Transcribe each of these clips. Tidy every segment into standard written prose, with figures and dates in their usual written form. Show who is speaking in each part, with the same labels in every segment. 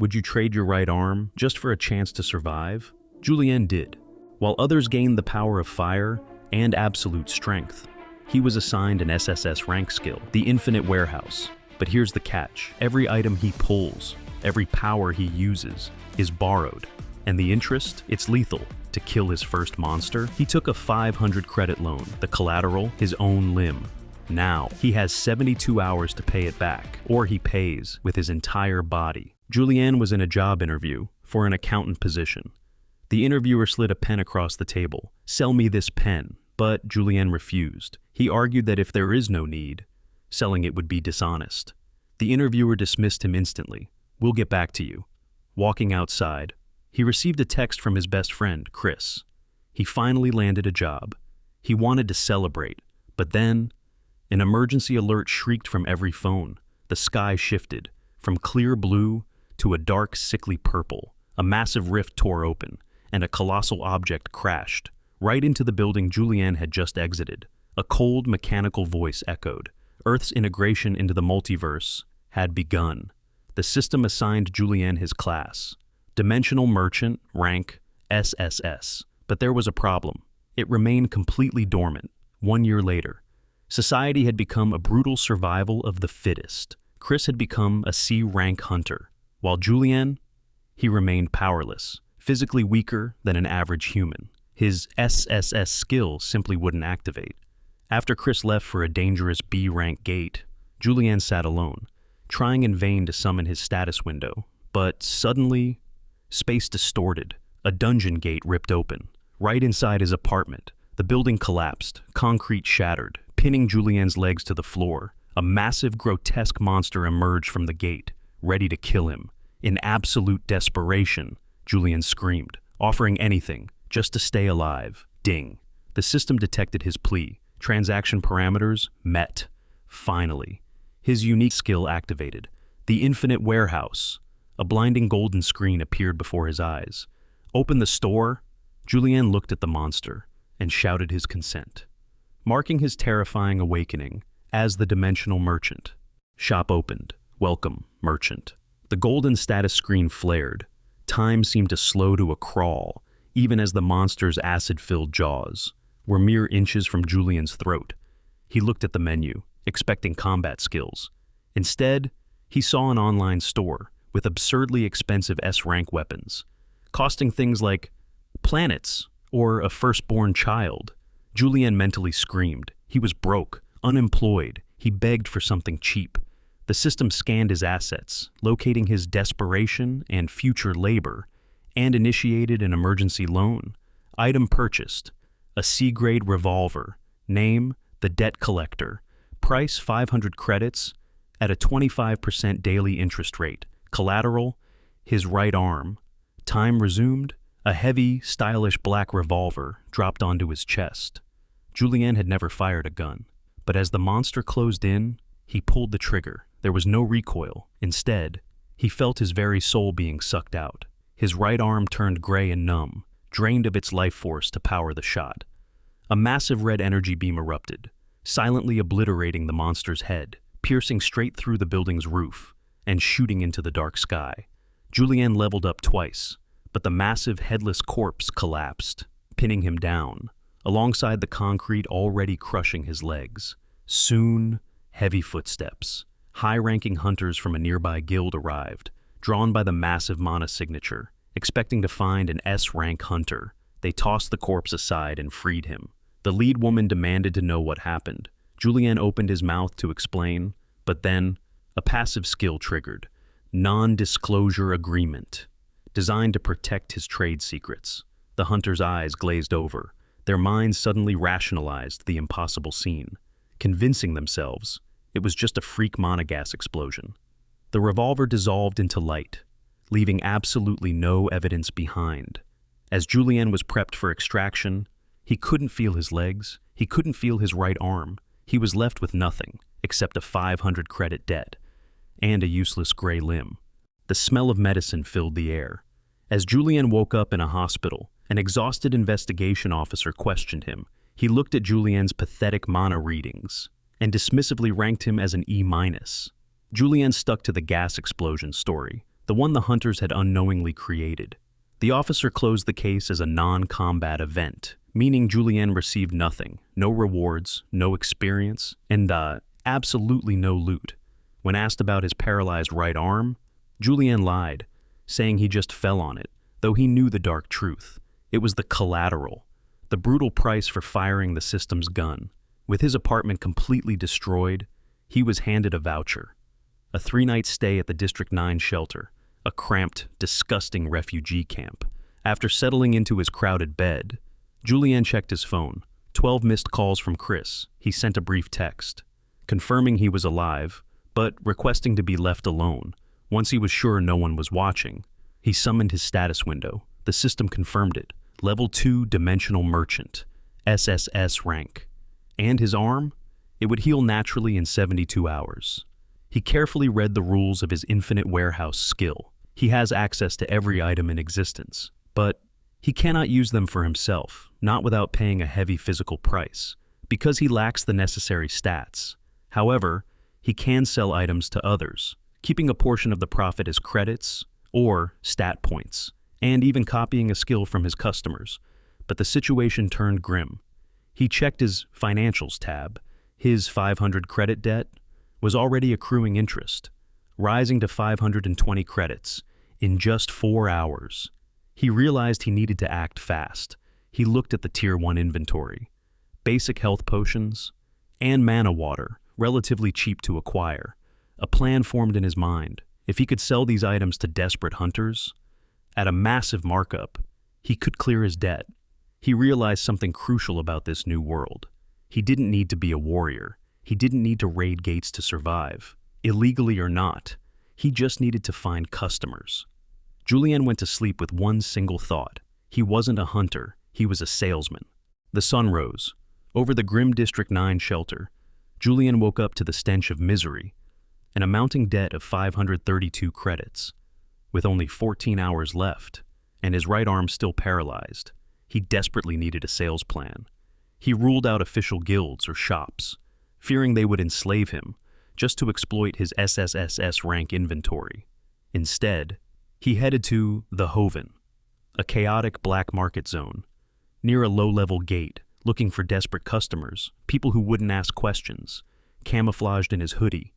Speaker 1: Would you trade your right arm just for a chance to survive? Julien did. While others gained the power of fire and absolute strength, he was assigned an SSS rank skill, the Infinite Warehouse. But here's the catch. Every item he pulls, every power he uses, is borrowed. And the interest? It's lethal. To kill his first monster, he took a 500 credit loan, the collateral, his own limb. Now, he has 72 hours to pay it back, or he pays with his entire body. Julien was in a job interview for an accountant position. The interviewer slid a pen across the table. "Sell me this pen." But Julien refused. He argued that if there is no need, selling it would be dishonest. The interviewer dismissed him instantly. "We'll get back to you." Walking outside, he received a text from his best friend, Chris. He finally landed a job. He wanted to celebrate, but then an emergency alert shrieked from every phone. The sky shifted from clear blue to a dark, sickly purple. A massive rift tore open, and a colossal object crashed right into the building Julien had just exited. A cold, mechanical voice echoed. Earth's integration into the multiverse had begun. The system assigned Julien his class, Dimensional Merchant, rank SSS. But there was a problem. It remained completely dormant. 1 year later, society had become a brutal survival of the fittest. Chris had become a C-rank hunter, while Julien, he remained powerless, physically weaker than an average human. His SSS skill simply wouldn't activate. After Chris left for a dangerous B-rank gate, Julien sat alone, trying in vain to summon his status window. But suddenly, space distorted. A dungeon gate ripped open. Right inside his apartment, the building collapsed, concrete shattered, pinning Julien's legs to the floor. A massive, grotesque monster emerged from the gate, ready to kill him. In absolute desperation, Julien screamed, offering anything just to stay alive. Ding. The system detected his plea. Transaction parameters met. Finally, his unique skill activated. The Infinite Warehouse. A blinding golden screen appeared before his eyes. "Open the store." Julien looked at the monster and shouted his consent, marking his terrifying awakening as the Dimensional Merchant. Shop opened. "Welcome, merchant." The golden status screen flared. Time seemed to slow to a crawl, even as the monster's acid-filled jaws were mere inches from Julien's throat. He looked at the menu, expecting combat skills. Instead, he saw an online store with absurdly expensive S-rank weapons, costing things like planets or a firstborn child. Julien mentally screamed. He was broke, unemployed. He begged for something cheap. The system scanned his assets, locating his desperation and future labor, and initiated an emergency loan. Item purchased: a C-grade revolver. Name: the Debt Collector. Price: 500 credits at a 25% daily interest rate. Collateral: his right arm. Time resumed. A heavy, stylish black revolver dropped onto his chest. Julien had never fired a gun, but as the monster closed in, he pulled the trigger. There was no recoil. Instead, he felt his very soul being sucked out. His right arm turned gray and numb, drained of its life force to power the shot. A massive red energy beam erupted, silently obliterating the monster's head, piercing straight through the building's roof and shooting into the dark sky. Julien leveled up twice, but the massive headless corpse collapsed, pinning him down, alongside the concrete already crushing his legs. Soon, heavy footsteps. High-ranking hunters from a nearby guild arrived, drawn by the massive mana signature, expecting to find an S-rank hunter. They tossed the corpse aside and freed him. The lead woman demanded to know what happened. Julien opened his mouth to explain, but then a passive skill triggered. Non-disclosure agreement, designed to protect his trade secrets. The hunter's eyes glazed over. Their minds suddenly rationalized the impossible scene, convincing themselves it was just a freak monogas explosion. The revolver dissolved into light, leaving absolutely no evidence behind. As Julien was prepped for extraction, he couldn't feel his legs, he couldn't feel his right arm. He was left with nothing except a 500 credit debt and a useless gray limb. The smell of medicine filled the air. As Julien woke up in a hospital, an exhausted investigation officer questioned him. He looked at Julien's pathetic mana readings and dismissively ranked him as an E-. Julien stuck to the gas explosion story. the one the hunters had unknowingly created. The officer closed the case as a non-combat event, meaning Julien received nothing, no rewards, no experience, and absolutely no loot. When asked about his paralyzed right arm, Julien lied, saying he just fell on it, though he knew the dark truth. It was the collateral, the brutal price for firing the system's gun. With his apartment completely destroyed, he was handed a voucher. A 3-night stay at the District 9 shelter, a cramped, disgusting refugee camp. After settling into his crowded bed, Julien checked his phone. 12 missed calls from Chris. He sent a brief text, confirming he was alive, but requesting to be left alone. Once he was sure no one was watching, he summoned his status window. The system confirmed it. Level 2 Dimensional Merchant, SSS rank. And his arm? It would heal naturally in 72 hours. He carefully read the rules of his infinite warehouse skill. He has access to every item in existence, but he cannot use them for himself, not without paying a heavy physical price, because he lacks the necessary stats. However, he can sell items to others, keeping a portion of the profit as credits or stat points, and even copying a skill from his customers. But the situation turned grim. He checked his Financials tab. His 500 credit debt was already accruing interest, rising to 520 credits in just 4 hours. He realized he needed to act fast. He looked at the Tier 1 inventory. Basic health potions and mana water, relatively cheap to acquire. A plan formed in his mind. If he could sell these items to desperate hunters, at a massive markup, he could clear his debt. He realized something crucial about this new world. He didn't need to be a warrior. He didn't need to raid gates to survive, illegally or not. He just needed to find customers. Julien went to sleep with one single thought. He wasn't a hunter, he was a salesman. The sun rose. Over the grim District 9 shelter, Julien woke up to the stench of misery, an amounting debt of 532 credits. With only 14 hours left, and his right arm still paralyzed, he desperately needed a sales plan. He ruled out official guilds or shops, fearing they would enslave him, just to exploit his SSS-Rank inventory. Instead, he headed to the Hoven, a chaotic black market zone, near a low-level gate, looking for desperate customers, people who wouldn't ask questions. Camouflaged in his hoodie,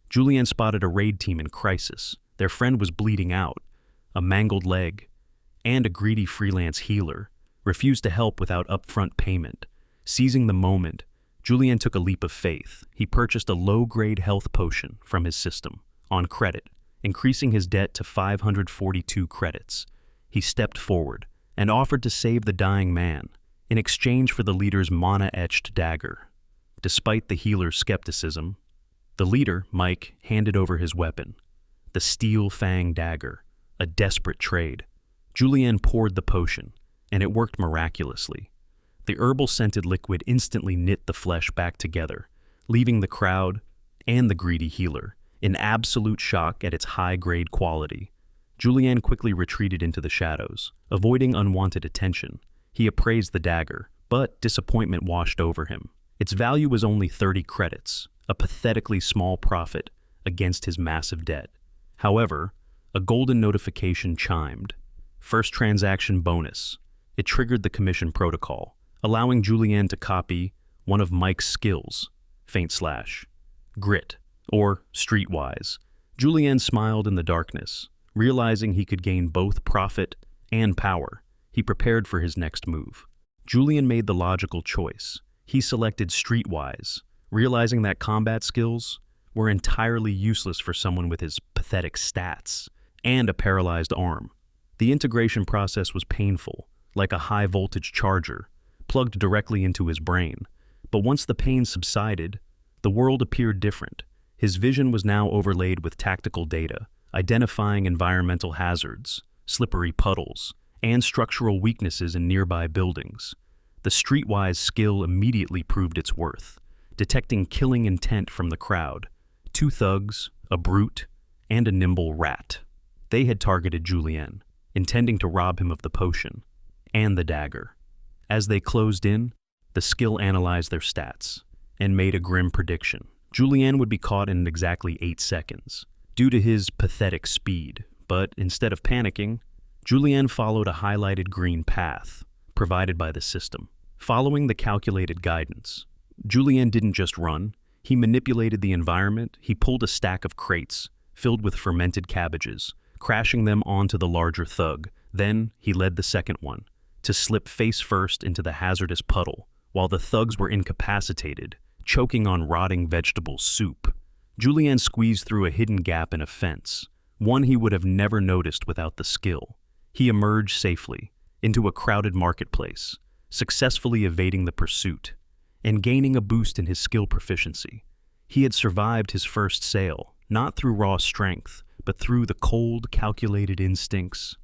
Speaker 1: Julien spotted a raid team in crisis. Their friend was bleeding out, a mangled leg, and a greedy freelance healer refused to help without upfront payment. Seizing the moment, Julien took a leap of faith. He purchased a low-grade health potion from his system, on credit, increasing his debt to 542 credits. He stepped forward and offered to save the dying man in exchange for the leader's mana-etched dagger. Despite the healer's skepticism, the leader, Mike, handed over his weapon, the steel fang dagger, a desperate trade. Julien poured the potion, and it worked miraculously. The herbal-scented liquid instantly knit the flesh back together, leaving the crowd and the greedy healer in absolute shock at its high-grade quality. Julien quickly retreated into the shadows, avoiding unwanted attention. He appraised the dagger, but disappointment washed over him. Its value was only 30 credits, a pathetically small profit against his massive debt. However, a golden notification chimed. First transaction bonus. It triggered the commission protocol, allowing Julien to copy one of Mike's skills, grit, or streetwise. Julien smiled in the darkness, realizing he could gain both profit and power. He prepared for his next move. Julien made the logical choice. He selected streetwise, realizing that combat skills were entirely useless for someone with his pathetic stats and a paralyzed arm. The integration process was painful, like a high-voltage charger, plugged directly into his brain. But once the pain subsided, the world appeared different. His vision was now overlaid with tactical data, identifying environmental hazards, slippery puddles, and structural weaknesses in nearby buildings. The streetwise skill immediately proved its worth, detecting killing intent from the crowd. 2 thugs, a brute, and a nimble rat. They had targeted Julien, intending to rob him of the potion and the dagger. As they closed in, the skill analyzed their stats and made a grim prediction. Julien would be caught in exactly 8 seconds, due to his pathetic speed, But instead of panicking, Julien followed a highlighted green path provided by the system. Following the calculated guidance, Julien didn't just run, he manipulated the environment. He pulled a stack of crates filled with fermented cabbages, crashing them onto the larger thug. Then he led the second one to slip face first into the hazardous puddle, while the thugs were incapacitated, choking on rotting vegetable soup. Julien squeezed through a hidden gap in a fence, one he would have never noticed without the skill. He emerged safely into a crowded marketplace, successfully evading the pursuit and gaining a boost in his skill proficiency. He had survived his first sale, not through raw strength, but through the cold, calculated instincts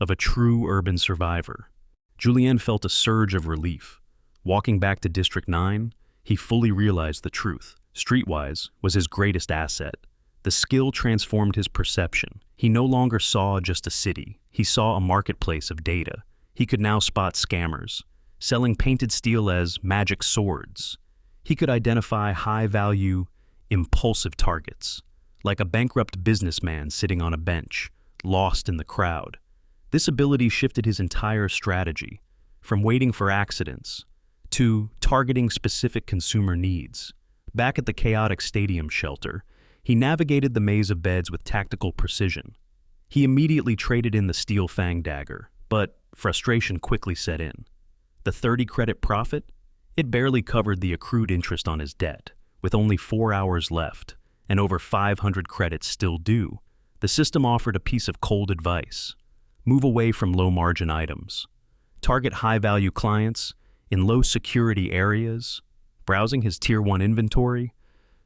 Speaker 1: of a true urban survivor. Julien felt a surge of relief. Walking back to District 9, he fully realized the truth. Streetwise was his greatest asset. The skill transformed his perception. He no longer saw just a city. He saw a marketplace of data. He could now spot scammers, selling painted steel as magic swords. He could identify high-value, impulsive targets, like a bankrupt businessman sitting on a bench, lost in the crowd. This ability shifted his entire strategy, from waiting for accidents to targeting specific consumer needs. Back at the chaotic stadium shelter, he navigated the maze of beds with tactical precision. He immediately traded in the steel fang dagger, but frustration quickly set in. The 30-credit profit? It barely covered the accrued interest on his debt. With only 4 hours left and over 500 credits still due, the system offered a piece of cold advice. Move away from low-margin items. Target high-value clients in low-security areas. Browsing his Tier 1 inventory,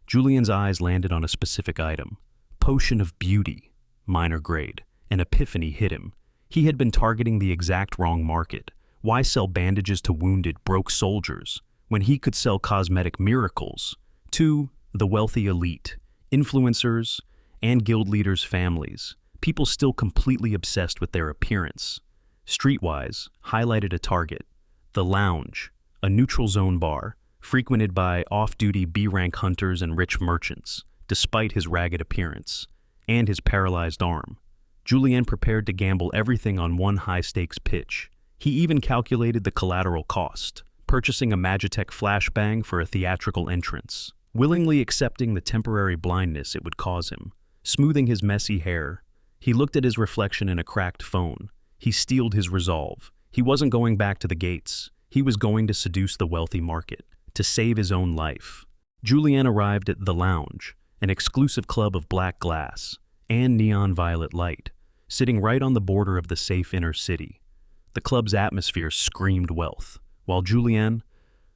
Speaker 1: Julien's eyes landed on a specific item. Potion of Beauty, minor grade. An epiphany hit him. He had been targeting the exact wrong market. Why sell bandages to wounded, broke soldiers when he could sell cosmetic miracles to the wealthy elite, influencers, and guild leaders' families, people still completely obsessed with their appearance? Streetwise highlighted a target, the Lounge, a neutral zone bar, frequented by off-duty B-rank hunters and rich merchants, despite his ragged appearance and his paralyzed arm. Julien prepared to gamble everything on one high-stakes pitch. He even calculated the collateral cost, purchasing a Magitech flashbang for a theatrical entrance, willingly accepting the temporary blindness it would cause him. Smoothing his messy hair, he looked at his reflection in a cracked phone. He steeled his resolve. He wasn't going back to the gates. He was going to seduce the wealthy market, to save his own life. Julien arrived at The Lounge, an exclusive club of black glass and neon violet light, sitting right on the border of the safe inner city. The club's atmosphere screamed wealth, while Julien,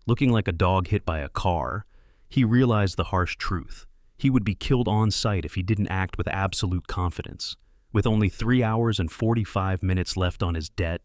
Speaker 1: looking like a dog hit by a car, he realized the harsh truth. He would be killed on sight if he didn't act with absolute confidence. With only 3 hours and 45 minutes left on his debt,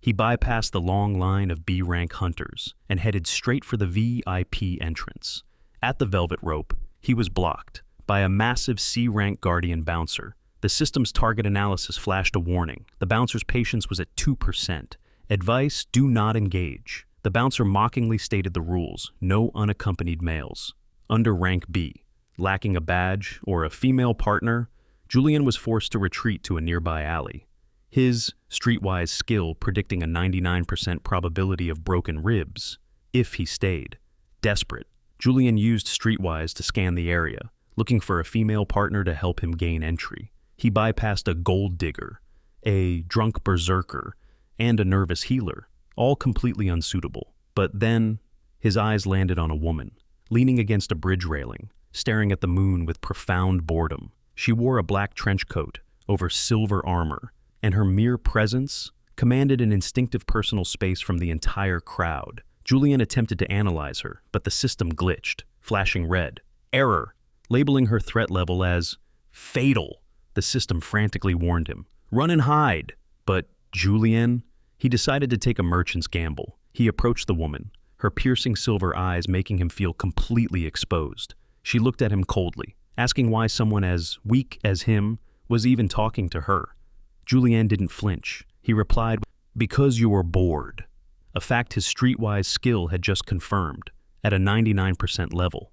Speaker 1: he bypassed the long line of B-rank hunters and headed straight for the VIP entrance. At the velvet rope, he was blocked by a massive C-rank guardian bouncer. The system's target analysis flashed a warning. The bouncer's patience was at 2%. Advice: do not engage. The bouncer mockingly stated the rules: no unaccompanied males. Under rank B, lacking a badge or a female partner, Julien was forced to retreat to a nearby alley. His streetwise skill predicting a 99% probability of broken ribs if he stayed. Desperate, Julien used streetwise to scan the area, looking for a female partner to help him gain entry. He bypassed a gold digger, a drunk berserker, and a nervous healer, all completely unsuitable. But then, his eyes landed on a woman, leaning against a bridge railing, staring at the moon with profound boredom. She wore a black trench coat over silver armor, and her mere presence commanded an instinctive personal space from the entire crowd. Julien attempted to analyze her, but the system glitched, flashing red. Error, labeling her threat level as fatal. The system frantically warned him, run and hide. But Julien, he decided to take a merchant's gamble. He approached the woman, her piercing silver eyes making him feel completely exposed. She looked at him coldly, asking why someone as weak as him was even talking to her. Julien didn't flinch. He replied, because you were bored. A fact his streetwise skill had just confirmed, at a 99% level.